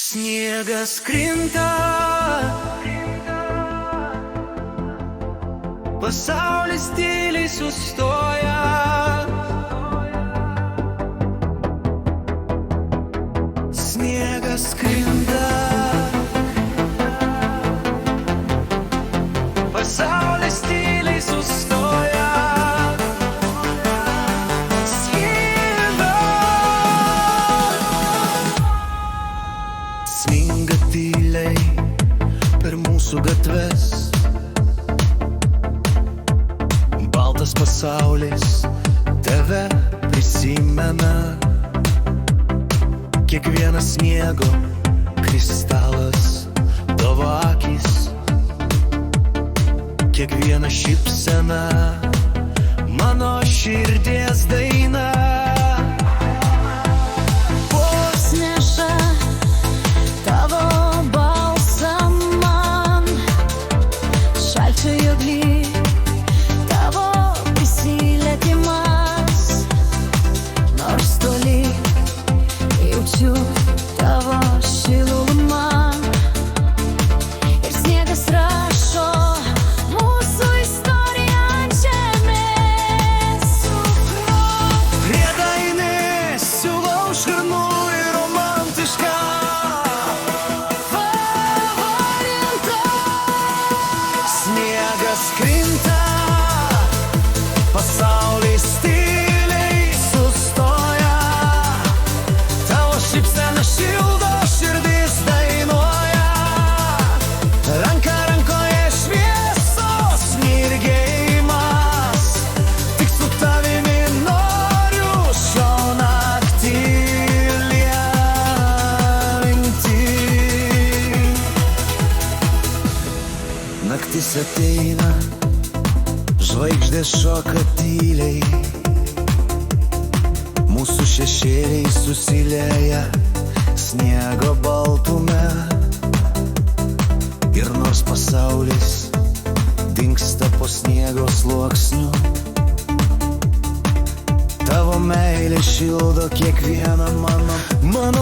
Sniegas krinta, pasaulis tyliai sustoja. Sniegas krinta, pasaulis tyliai sustoja. Sminga tyliai per mūsų gatves, baltas pasaulis tave prisimena. Kiekvienas sniego kristalas tavo akys, kiekviena šypsena mano širdies daina. Pusneša tavo balsą man, šalčio jogly tavo prisilietimas, nors toli jaučiu tavo šilumą. Ir sniegas rašo mūsų istoriją ant žemės. Prie dainės siūlau šarnų ir romantišką Favorintą. Sniegas krinta, pasaulis tyliai sustoja. Tavo šypsena šildo, širdis dainuoja. Ranka rankoje šviesos mirgėjimas, tik su tavimi noriu šio naktį lieminti. Naktis ateina, žvaigždės šoka tyliai, mūsų šešėliai susilieja sniego baltume. Ir nors pasaulis dingsta po sniego sluoksniu, tavo meilė šildo kiekvieną mano